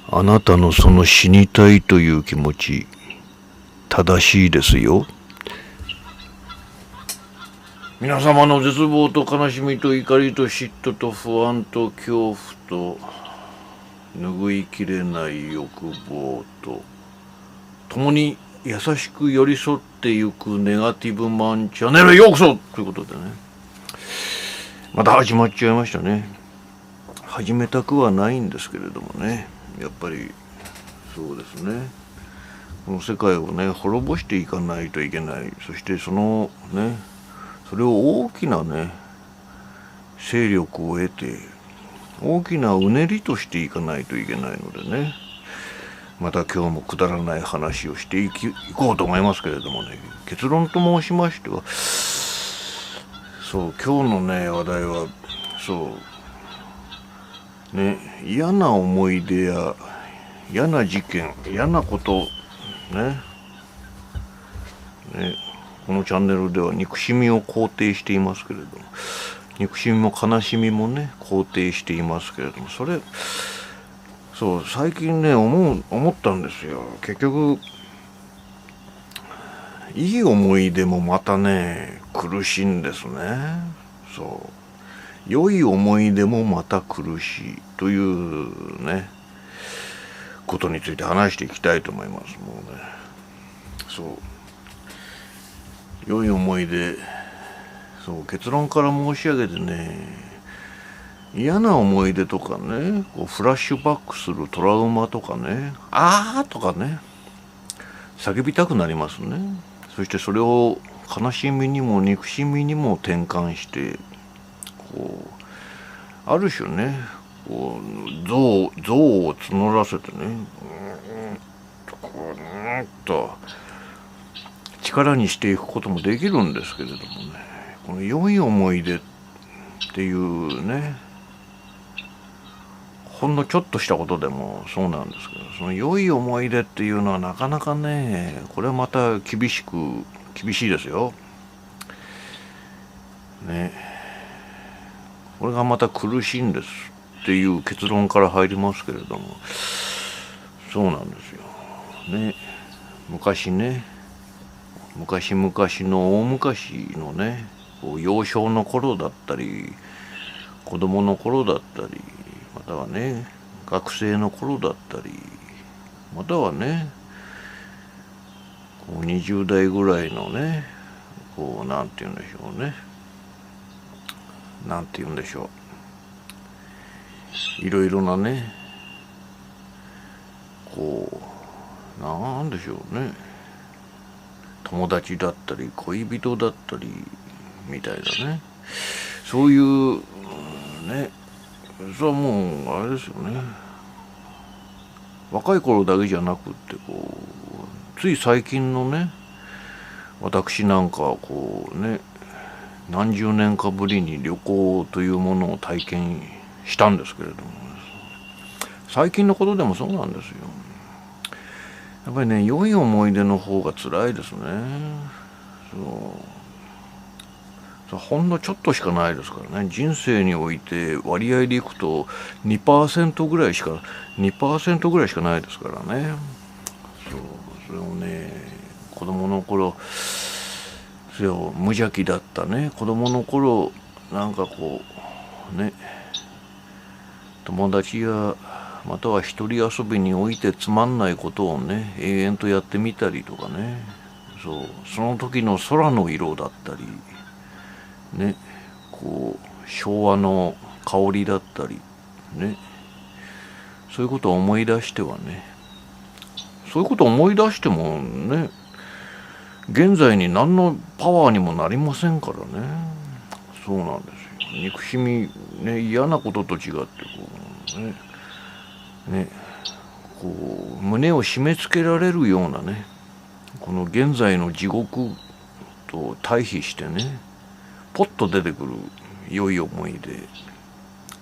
あなたのその死にたいという気持ち、正しいですよ。皆様の絶望と悲しみと怒りと嫉妬と不安と恐怖と拭いきれない欲望と共に優しく寄り添ってゆくネガティブマンチャンネルへようこそということでね、また始まっちゃいましたね。始めたくはないんですけれどもね、やっぱりそうですね、この世界をね滅ぼしていかないといけない。そしてそのね、それを大きなね勢力を得て大きなうねりとしていかないといけないのでね、また今日もくだらない話をしていこうと思いますけれどもね、結論と申しましては、そう今日のね話題はそうね、嫌な思い出や嫌な事件、嫌なことね、このチャンネルでは憎しみを肯定していますけれども、憎しみも悲しみもね肯定していますけれども、そう最近ね思ったんですよ。結局いい思い出もまたね苦しいんですね。そう良い思い出もまた苦しいというねことについて話していきたいと思います。もうね、そう良い思い出、そう結論から申し上げてね、嫌な思い出とかね、こうフラッシュバックするトラウマとかね、あーとかね叫びたくなりますね。そしてそれを悲しみにも憎しみにも転換して、こうある種ねこう像を募らせてね、と力にしていくこともできるんですけれどもね、この良い思い出っていうね、ほんのちょっとしたことでもそうなんですけど、その良い思い出っていうのはなかなかね、これはまた厳しいですよね。これがまた苦しいんですっていう結論から入りますけれども、そうなんですよね。昔々の大昔のね、幼少の頃だったり子供の頃だったり、またはね学生の頃だったり、またはねこう20代ぐらいのね、こうなんて言うんでしょうね、なんて言うんでしょう、いろいろなね、こうなんでしょうね、友達だったり恋人だったりみたいなね、そういうね、それはもうあれですよね、若い頃だけじゃなくってこうつい最近のね、私なんかはこうね何十年かぶりに旅行というものを体験したんですけれども、最近のことでもそうなんですよ。やっぱりね良い思い出の方が辛いですね。ほんのちょっとしかないですからね。人生において割合でいくと2%ぐらいしかないですからね。それをね、子供の頃それを無邪気だったね子供の頃、なんかこうね、友達やまたは一人遊びにおいてつまんないことをね永遠とやってみたりとかね、その時の空の色だったりね、こう昭和の香りだったりね、そういうことを思い出してはね、そういうことを思い出してもね現在に何のパワーにもなりませんからね。そうなんですよ。憎しみね、嫌なことと違ってこうねこう胸を締め付けられるようなね、この現在の地獄と対比してね、ポッと出てくる良い思い出、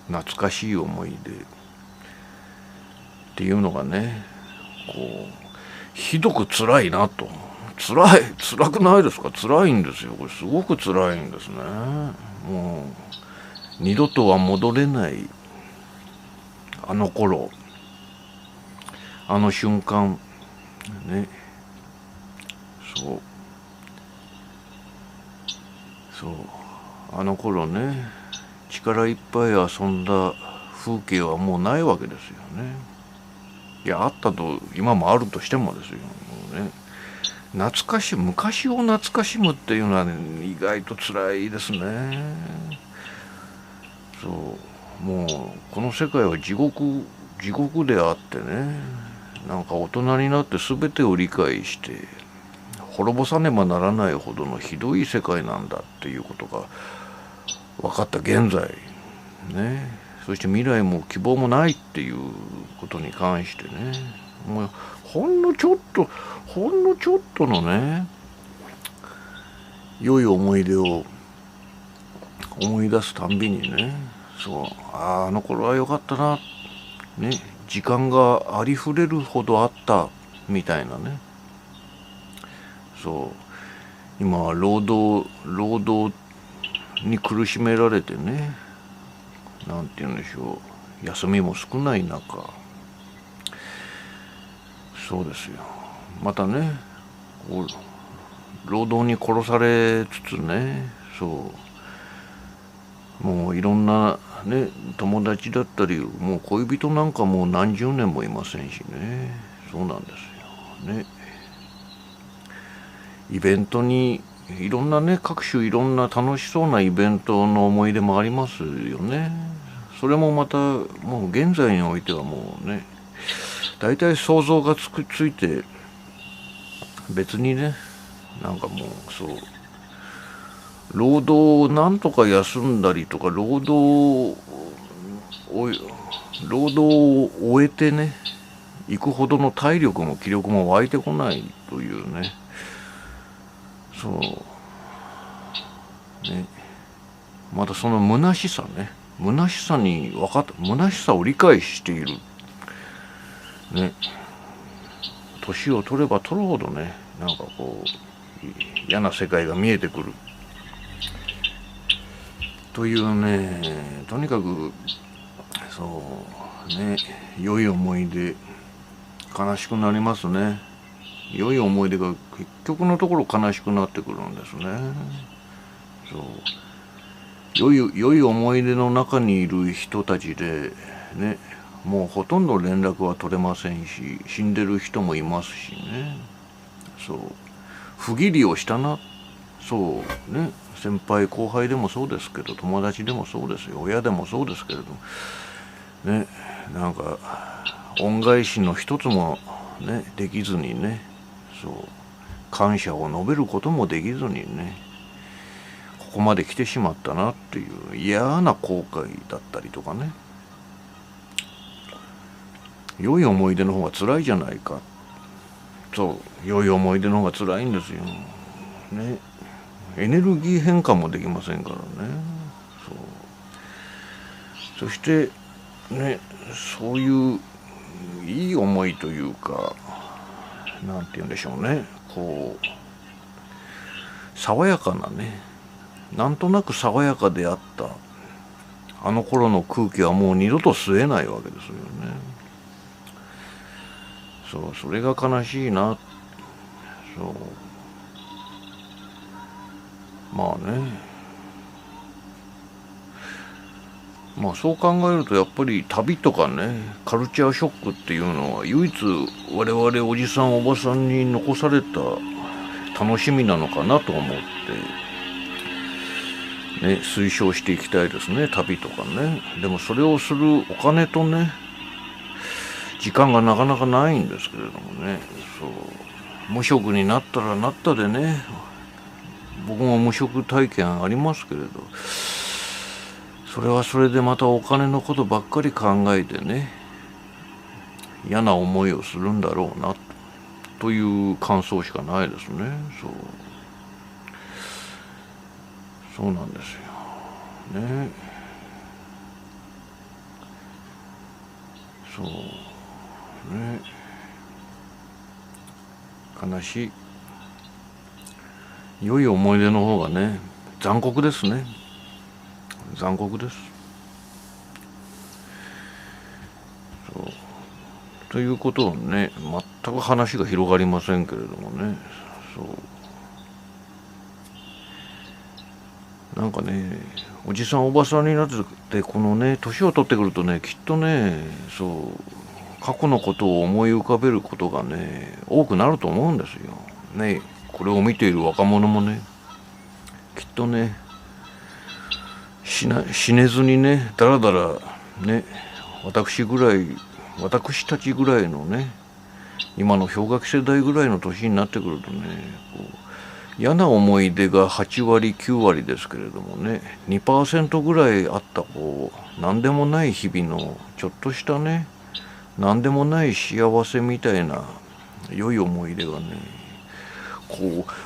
懐かしい思い出っていうのがね、こうひどく辛いなと。辛くないですか？辛いんですよ。これすごく辛いんですね。もう二度とは戻れないあの頃あの瞬間ね、そうあの頃ね、力いっぱい遊んだ風景はもうないわけですよね。いや、あったと、今もあるとしてもですよ、もうね、懐かしい、昔を懐かしむっていうのは、ね、意外と辛いですね。そうもうこの世界は地獄であってね、なんか大人になって全てを理解して滅ぼさねばならないほどのひどい世界なんだっていうことが分かった現在ね、そして未来も希望もないっていうことに関してね、もうほんのちょっとのね、良い思い出を思い出すたんびにね、あの頃は良かったな、ね、時間がありふれるほどあったみたいなね。今は労働に苦しめられてね、なんて言うんでしょう、休みも少ない中、そうですよ、またね、労働に殺されつつね、もういろんなね、友達だったり、もう恋人なんかもう何十年もいませんしね、そうなんですよね。イベントにいろんなね、各種いろんな楽しそうなイベントの思い出もありますよね。それもまたもう現在においてはもうね、大体想像がついて、別にね、なんかもう労働をなんとか休んだりとか、労働を終えてね、行くほどの体力も気力も湧いてこないというね、ね、またその虚しさね、虚しさを理解しているね、年を取れば取るほどね、なんか嫌な世界が見えてくるというね、とにかく良い思い出、悲しくなりますね。良い思い出が結局のところ悲しくなってくるんですね。良い思い出の中にいる人たちでね、もうほとんど連絡は取れませんし、死んでる人もいますしね。不義理をしたな、ね、先輩後輩でもそうですけど、友達でもそうですよ、親でもそうですけれどね、なんか恩返しの一つもねできずにね、感謝を述べることもできずにね、ここまで来てしまったなっていう嫌な後悔だったりとかね、良い思い出の方が辛いじゃないか、良い思い出の方が辛いんですよね。エネルギー変換もできませんからね。そしてね、そういういい思いというか、なんて言うんでしょうね、爽やかなね、なんとなく爽やかであったあの頃の空気はもう二度と吸えないわけですよね。それが悲しいな。まあね、そう考えるとやっぱり旅とかね、カルチャーショックっていうのは唯一我々おじさんおばさんに残された楽しみなのかなと思ってね、推奨していきたいですね、旅とかね。でもそれをするお金とね、時間がなかなかないんですけれどもね、無職になったらなったでね、僕も無職体験ありますけれど、それはそれでまたお金のことばっかり考えてね、嫌な思いをするんだろうなという感想しかないですね。そうなんですよね。ね、悲しい。良い思い出の方がね、残酷ですね。残酷です。ということをね、全く話が広がりませんけれどもね、なんかね、おじさんおばさんになってこのね、年を取ってくるとね、きっとね、過去のことを思い浮かべることがね、多くなると思うんですよ。ね、これを見ている若者もね、きっとね、死ねずにね、だらだらね、私たちぐらいのね、今の氷河期世代ぐらいの年になってくるとね、嫌な思い出が8割9割ですけれどもね、2% ぐらいあった何でもない日々のちょっとしたね、何でもない幸せみたいな良い思い出がね、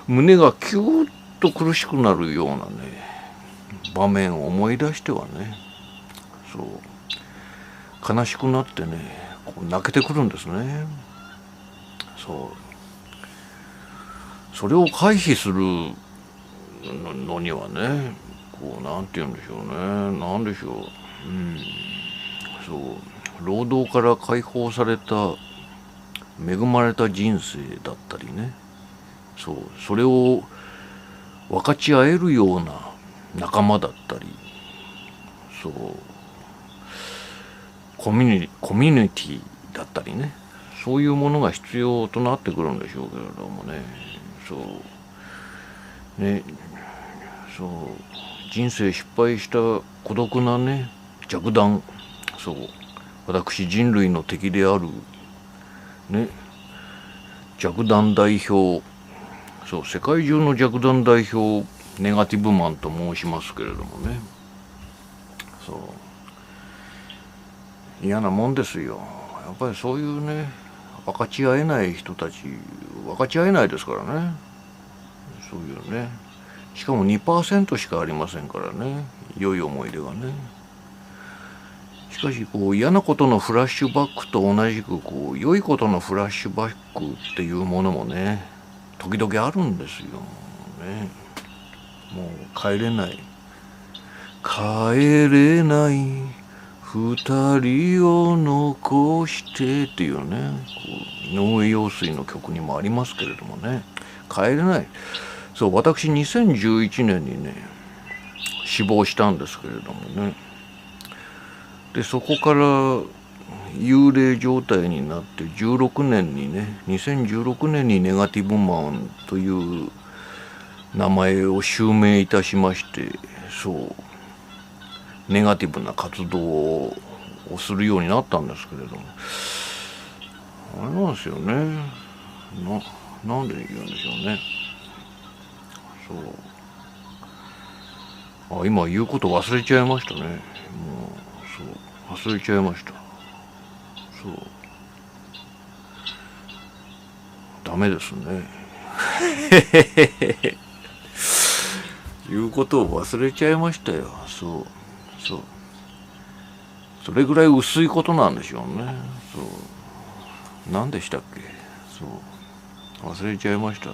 胸がキューッと苦しくなるようなね、場面を思い出してはね、悲しくなってね、泣けてくるんですね。それを回避するのにはね、なんて言うんでしょうね、なんでしょう、労働から解放された恵まれた人生だったりね、それを分かち合えるような仲間だったり、コミュニティだったりね、そういうものが必要となってくるんでしょうけれどもね、人生失敗した孤独なね、弱弾、私人類の敵であるね、弱弾代表、世界中の弱弾代表ネガティブマンと申しますけれどもね、嫌なもんですよ。やっぱりそういうね、分かち合えない人たち、分かち合えないですからね、そういうね、しかも 2% しかありませんからね、良い思い出がね。しかし嫌なことのフラッシュバックと同じく良いことのフラッシュバックっていうものもね、時々あるんですよね。もう帰れない二人を残してっていうね、井上陽水の曲にもありますけれどもね、帰れない。私2011年にね、死亡したんですけれどもね、でそこから幽霊状態になって2016年にネガティブマンという名前を襲名いたしまして、ネガティブな活動をするようになったんですけれども、あれなんですよね、なんで言うんでしょうね。今言うこと忘れちゃいましたね。もう忘れちゃいました。ダメですね。言うことを忘れちゃいましたよ。それぐらい薄いことなんでしょうね。何でしたっけ。忘れちゃいました。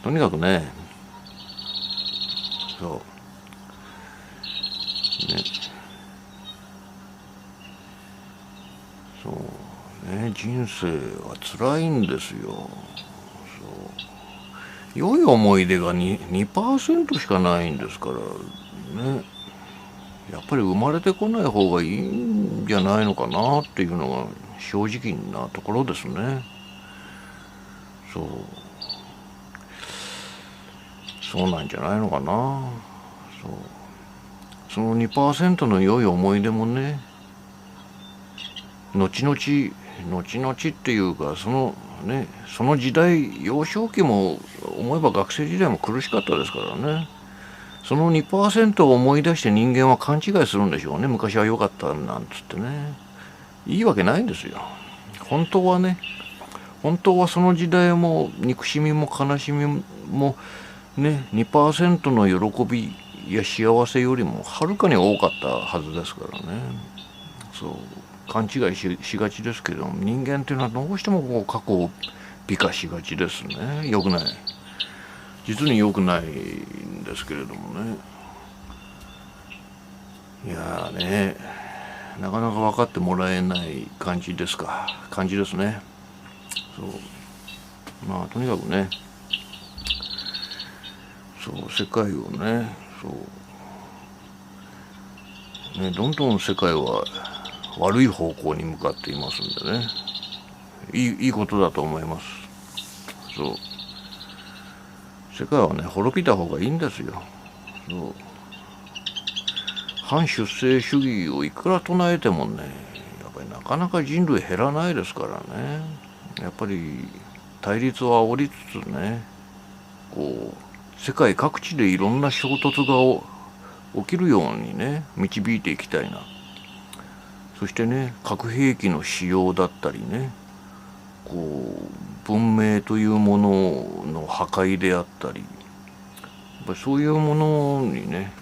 とにかくね、人生は辛いんですよ。良い思い出が 2% しかないんですからね、やっぱり生まれてこない方がいいんじゃないのかなっていうのが正直なところですね。そうなんじゃないのかな。その 2% の良い思い出もね、後々っていうか、その時代、幼少期も思えば学生時代も苦しかったですからね。その 2% を思い出して人間は勘違いするんでしょうね。昔は良かったなんつってね。いいわけないんですよ。本当はその時代も憎しみも悲しみもね、2% の喜びや幸せよりもはるかに多かったはずですからね。勘違いしがちですけども、人間っていうのはどうしても過去を美化しがちですね。良くない、実に良くないんですけれどもね。いやね、なかなか分かってもらえない感じですね。そうまあとにかくね、そう世界をね、そうね、どんどん世界は悪い方向に向かっていますんでね、いいことだと思います。そう世界はね滅びた方がいいんですよ。そう反出生主義をいくら唱えてもね、やっぱりなかなか人類減らないですからね。やっぱり対立を煽りつつね、こう世界各地でいろんな衝突が起きるようにね導いていきたいな。そしてね、核兵器の使用だったりね、こう文明というものの破壊であったり、やっぱりそういうものにね、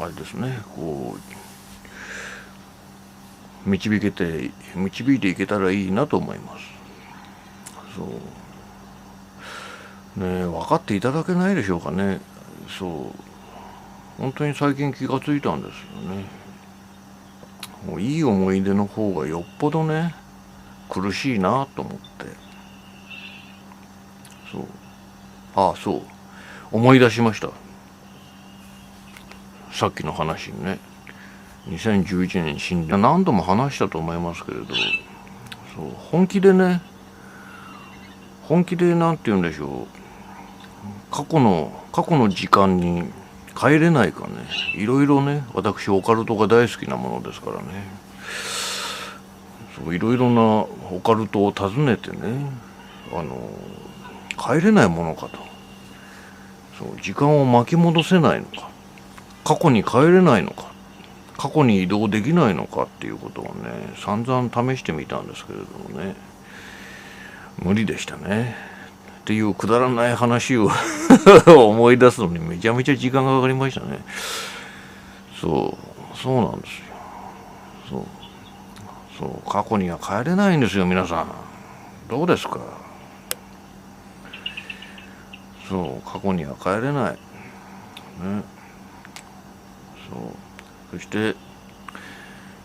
あれですね、こう導いていけたらいいなと思います。そうね、分かっていただけないでしょうかね。そう本当に最近気がついたんですよね。もういい思い出の方がよっぽどね苦しいなと思って。そう思い出しました。さっきの話にね、2011年に死んで、何度も話したと思いますけれど、そう本気でなんて言うんでしょう、過去の時間に帰れないかね。いろいろね、私オカルトが大好きなものですからね、そういろいろなオカルトを訪ねてね、帰れないものかと。そう時間を巻き戻せないのか、過去に帰れないのか、過去に移動できないのかっていうことをね散々試してみたんですけれどもね、無理でしたね。っていうくだらない話を思い出すのにめちゃめちゃ時間がかかりましたね。そうなんですよ。そう過去には帰れないんですよ。皆さんどうですか。そう過去には帰れないね。そして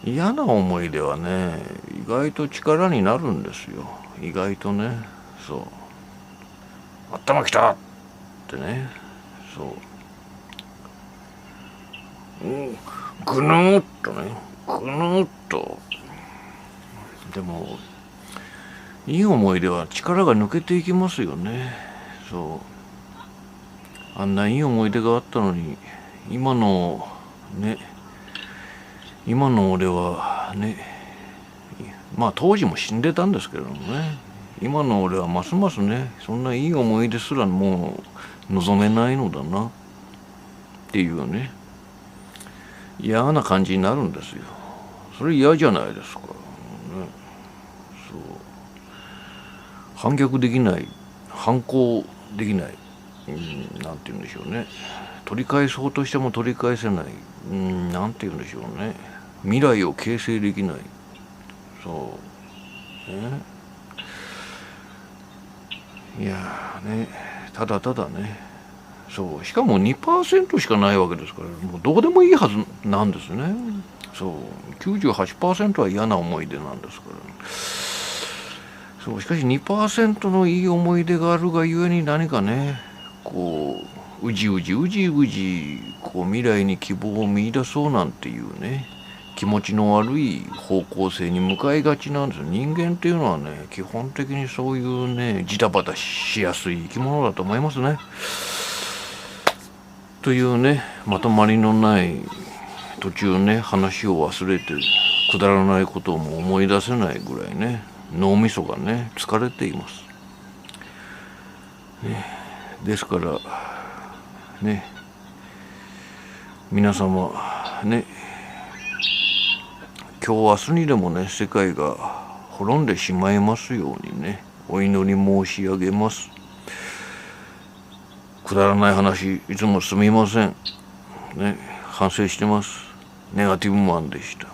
嫌な思い出はね意外と力になるんですよ。意外とね、頭きたってね、ぐぬーっとね、ぐぬーっと。でもいい思い出は力が抜けていきますよね。あんないい思い出があったのに、今の俺はね、まあ当時も死んでたんですけどもね、今の俺はますますねそんないい思い出すらもう望めないのだなっていうね、嫌な感じになるんですよ。それ嫌じゃないですか、ね、反逆できない、反抗できない、なんて言うんでしょうね、取り返そうとしても取り返せない、なんて言うんでしょうね、未来を形成できない。いやね、ただただね、しかも 2% しかないわけですから、もうどうでもいいはずなんですね。98% は嫌な思い出なんですから。しかし 2% のいい思い出があるがゆえに何かね、こううじこう未来に希望を見出そうなんていうね、気持ちの悪い方向性に向かいがちなんですよ。人間っていうのはね、基本的にそういうねジタバタしやすい生き物だと思いますね。というね、まとまりのない途中ね話を忘れてくだらないことも思い出せないぐらいね、脳みそがね疲れています、ですからね、皆様ね、今日明日にでもね世界が滅んでしまいますようにねお祈り申し上げます。くだらない話いつもすみませんね、反省してます。ネガティブマンでした。